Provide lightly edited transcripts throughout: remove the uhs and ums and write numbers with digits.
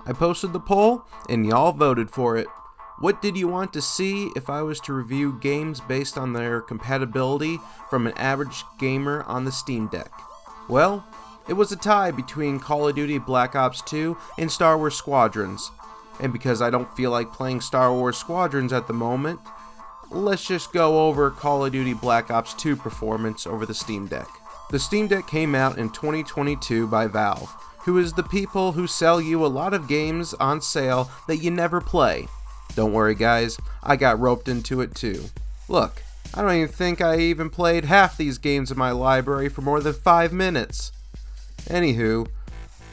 I posted the poll, and y'all voted for it. What did you want to see if I was to review games based on their compatibility from an average gamer on the Steam Deck? Well, it was a tie between Call of Duty Black Ops 2 and Star Wars Squadrons. And because I don't feel like playing Star Wars Squadrons at the moment, let's just go over Call of Duty Black Ops 2 performance over the Steam Deck. The Steam Deck came out in 2022 by Valve, who is the people who sell you a lot of games on sale that you never play. Don't worry guys, I got roped into it too. Look, I don't even think I even played half these games in my library for more than 5 minutes. Anywho,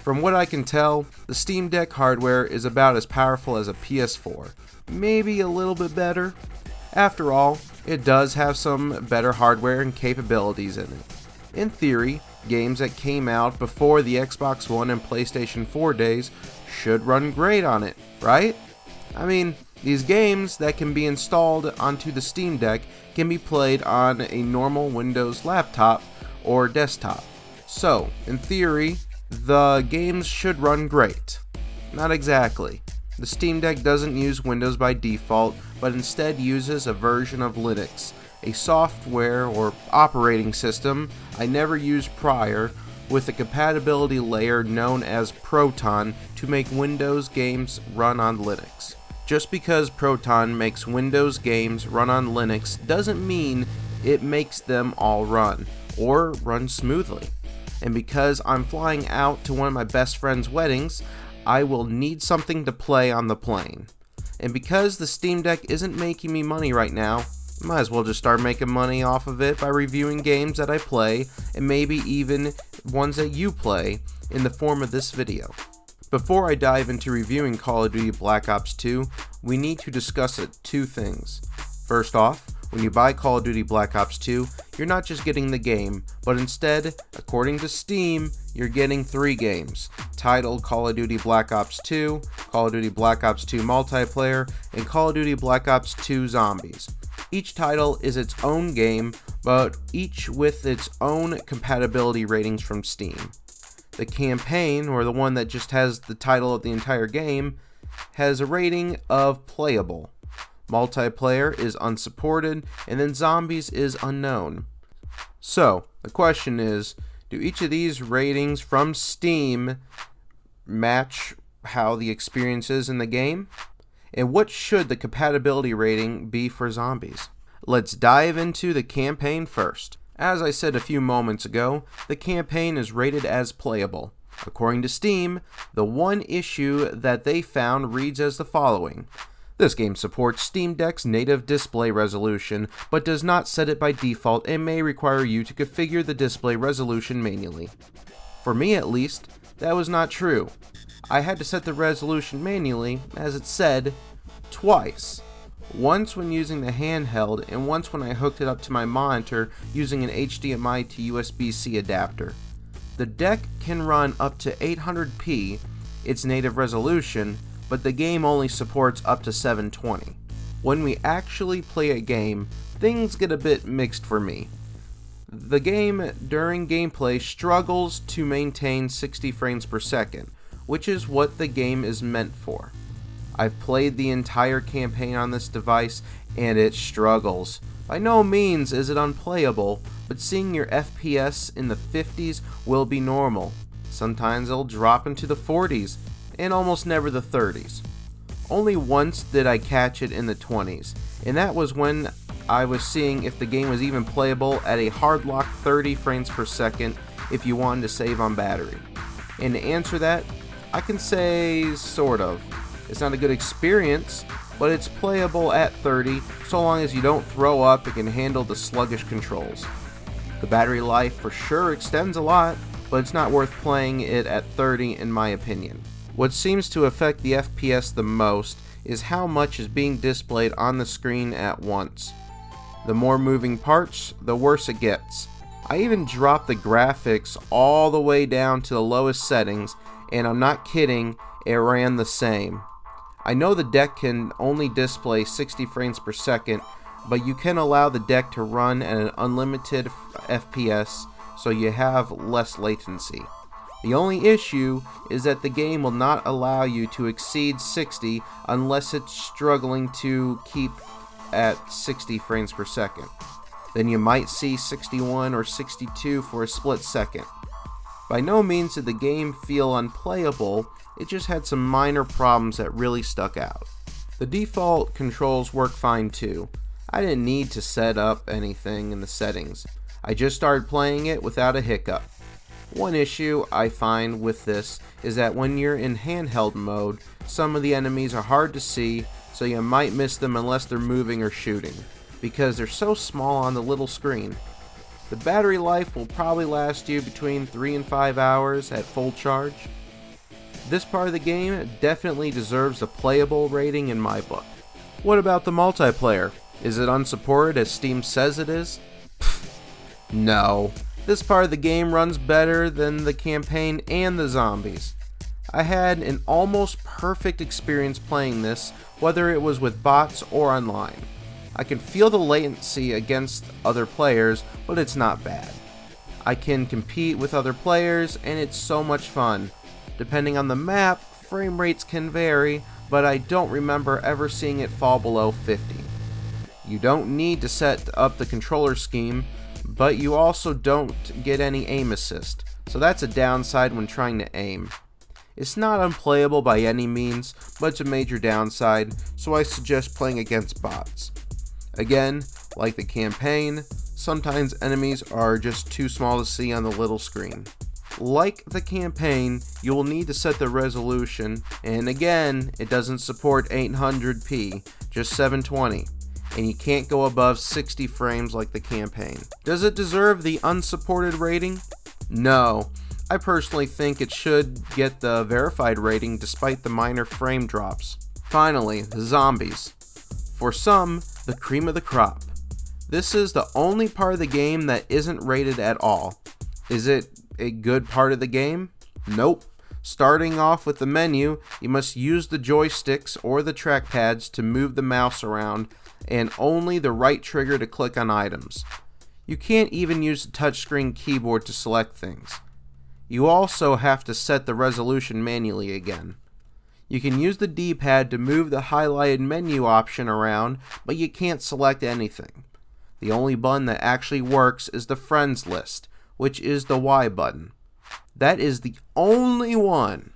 from what I can tell, the Steam Deck hardware is about as powerful as a PS4. Maybe a little bit better. After all, it does have some better hardware and capabilities in it. In theory, games that came out before the Xbox One and PlayStation 4 days should run great on it, right? I mean, these games that can be installed onto the Steam Deck can be played on a normal Windows laptop or desktop. So, in theory, the games should run great. Not exactly. The Steam Deck doesn't use Windows by default, but instead uses a version of Linux, a software or operating system I never used prior, with a compatibility layer known as Proton to make Windows games run on Linux. Just because Proton makes Windows games run on Linux doesn't mean it makes them all run, or run smoothly. And because I'm flying out to one of my best friend's weddings, I will need something to play on the plane. And because the Steam Deck isn't making me money right now, I might as well just start making money off of it by reviewing games that I play, and maybe even ones that you play, in the form of this video. Before I dive into reviewing Call of Duty Black Ops 2, we need to discuss two things. First off, when you buy Call of Duty Black Ops 2, you're not just getting the game, but instead, according to Steam, you're getting 3 games, titled Call of Duty Black Ops 2, Call of Duty Black Ops 2 Multiplayer, and Call of Duty Black Ops 2 Zombies. Each title is its own game, but each with its own compatibility ratings from Steam. The campaign, or the one that just has the title of the entire game, has a rating of playable. Multiplayer is unsupported, and then Zombies is unknown. So, the question is, do each of these ratings from Steam match how the experience is in the game? And what should the compatibility rating be for Zombies? Let's dive into the campaign first. As I said a few moments ago, the campaign is rated as playable. According to Steam, the one issue that they found reads as the following. This game supports Steam Deck's native display resolution, but does not set it by default and may require you to configure the display resolution manually. For me at least, that was not true. I had to set the resolution manually, as it said, twice. Once when using the handheld, and once when I hooked it up to my monitor using an HDMI to USB-C adapter. The deck can run up to 800p, its native resolution, but the game only supports up to 720. When we actually play a game, things get a bit mixed for me. The game during gameplay struggles to maintain 60 frames per second, which is what the game is meant for. I've played the entire campaign on this device, and it struggles. By no means is it unplayable, but seeing your FPS in the 50s will be normal. Sometimes it'll drop into the 40s, and almost never the 30s. Only once did I catch it in the 20s, and that was when I was seeing if the game was even playable at a hard lock 30 frames per second if you wanted to save on battery. And to answer that, I can say sort of. It's not a good experience, but it's playable at 30 so long as you don't throw up and can handle the sluggish controls. The battery life for sure extends a lot, but it's not worth playing it at 30 in my opinion. What seems to affect the FPS the most is how much is being displayed on the screen at once. The more moving parts, the worse it gets. I even dropped the graphics all the way down to the lowest settings, and I'm not kidding, it ran the same. I know the deck can only display 60 frames per second, but you can allow the deck to run at an unlimited FPS, so you have less latency. The only issue is that the game will not allow you to exceed 60 unless it's struggling to keep at 60 frames per second. Then you might see 61 or 62 for a split second. By no means did the game feel unplayable, it just had some minor problems that really stuck out. The default controls work fine too. I didn't need to set up anything in the settings. I just started playing it without a hiccup. One issue I find with this is that when you're in handheld mode, some of the enemies are hard to see, so you might miss them unless they're moving or shooting, because they're so small on the little screen. The battery life will probably last you between 3 and 5 hours at full charge. This part of the game definitely deserves a playable rating in my book. What about the multiplayer? Is it unsupported as Steam says it is? Pfft, no. This part of the game runs better than the campaign and the zombies. I had an almost perfect experience playing this, whether it was with bots or online. I can feel the latency against other players, but it's not bad. I can compete with other players, and it's so much fun. Depending on the map, frame rates can vary, but I don't remember ever seeing it fall below 50. You don't need to set up the controller scheme, but you also don't get any aim assist, so that's a downside when trying to aim. It's not unplayable by any means, but it's a major downside, so I suggest playing against bots. Again, like the campaign, sometimes enemies are just too small to see on the little screen. Like the campaign, you will need to set the resolution, and again, it doesn't support 800p, just 720, and you can't go above 60 frames like the campaign. Does it deserve the unsupported rating? No. I personally think it should get the verified rating despite the minor frame drops. Finally, the zombies. For some, the cream of the crop. This is the only part of the game that isn't rated at all. Is it a good part of the game? Nope. Starting off with the menu, you must use the joysticks or the trackpads to move the mouse around, and only the right trigger to click on items. You can't even use the touchscreen keyboard to select things. You also have to set the resolution manually again. You can use the D-pad to move the highlighted menu option around, but you can't select anything. The only button that actually works is the friends list, which is the Y button. That is the only one.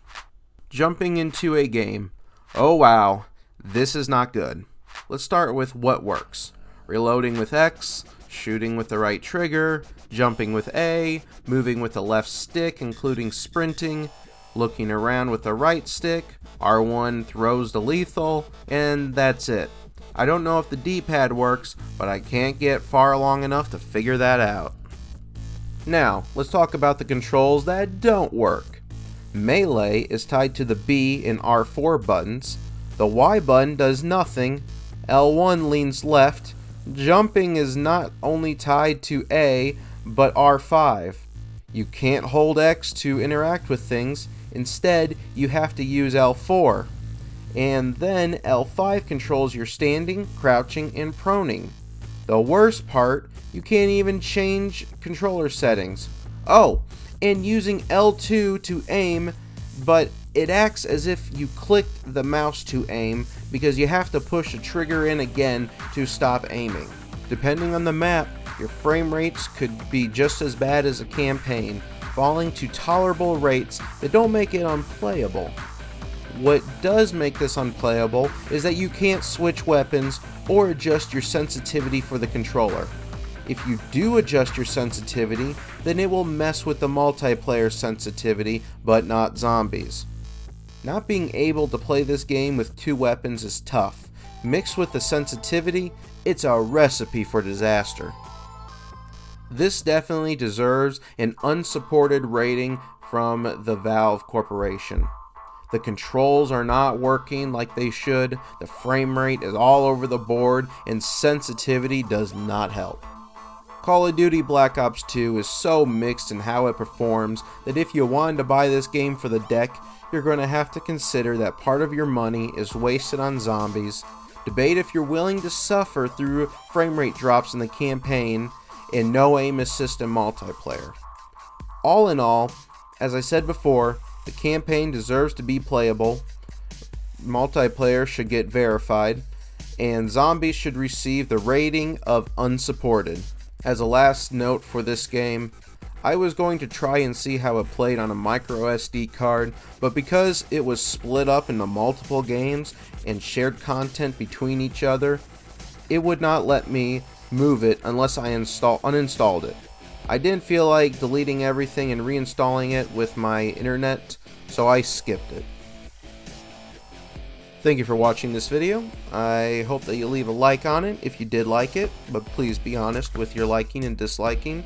Jumping into a game. Oh wow, this is not good. Let's start with what works. Reloading with X, shooting with the right trigger, jumping with A, moving with the left stick including sprinting, looking around with the right stick, R1 throws the lethal, and that's it. I don't know if the D-pad works, but I can't get far long enough to figure that out. Now, let's talk about the controls that don't work. Melee is tied to the B and R4 buttons, the Y button does nothing, L1 leans left, jumping is not only tied to A, but R5. You can't hold X to interact with things, instead you have to use L4. And then L5 controls your standing, crouching, and proning. The worst part, you can't even change controller settings. Oh, and using L2 to aim, but it acts as if you clicked the mouse to aim because you have to push the trigger in again to stop aiming. Depending on the map, your frame rates could be just as bad as a campaign, falling to tolerable rates that don't make it unplayable. What does make this unplayable is that you can't switch weapons or adjust your sensitivity for the controller. If you do adjust your sensitivity, then it will mess with the multiplayer sensitivity, but not zombies. Not being able to play this game with two weapons is tough. Mixed with the sensitivity, it's a recipe for disaster. This definitely deserves an unsupported rating from the Valve Corporation. The controls are not working like they should, the frame rate is all over the board, and sensitivity does not help. Call of Duty Black Ops 2 is so mixed in how it performs that if you wanted to buy this game for the deck, you're going to have to consider that part of your money is wasted on zombies, debate if you're willing to suffer through frame rate drops in the campaign, and no aim assist in multiplayer. All in all, As I said before, the campaign deserves to be playable, multiplayer should get verified, and zombies should receive the rating of unsupported. As a last note for this game, I was going to try and see how it played on a micro SD card, but because it was split up into multiple games and shared content between each other, it would not let me move it unless I uninstalled it. I didn't feel like deleting everything and reinstalling it with my internet, so I skipped it. Thank you for watching this video. I hope that you leave a like on it if you did like it, but please be honest with your liking and disliking.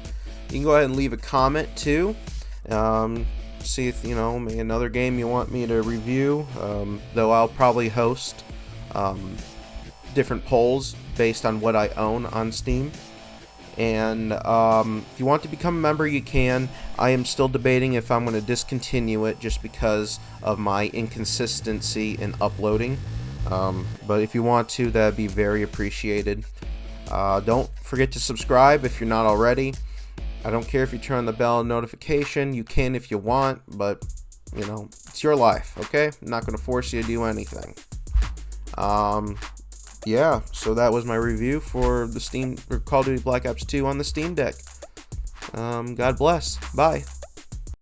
You can go ahead and leave a comment too. See if, maybe another game you want me to review, though I'll probably host different polls based on what I own on Steam. And if you want to become a member, you can. I am still debating if I'm going to discontinue it just because of my inconsistency in uploading. But if you want to, that'd be very appreciated. Don't forget to subscribe if you're not already. I don't care if you turn on the bell notification. You can if you want, but it's your life, okay? I'm not going to force you to do anything. Yeah, so that was my review for the Call of Duty Black Ops 2 on the Steam Deck. God bless. Bye.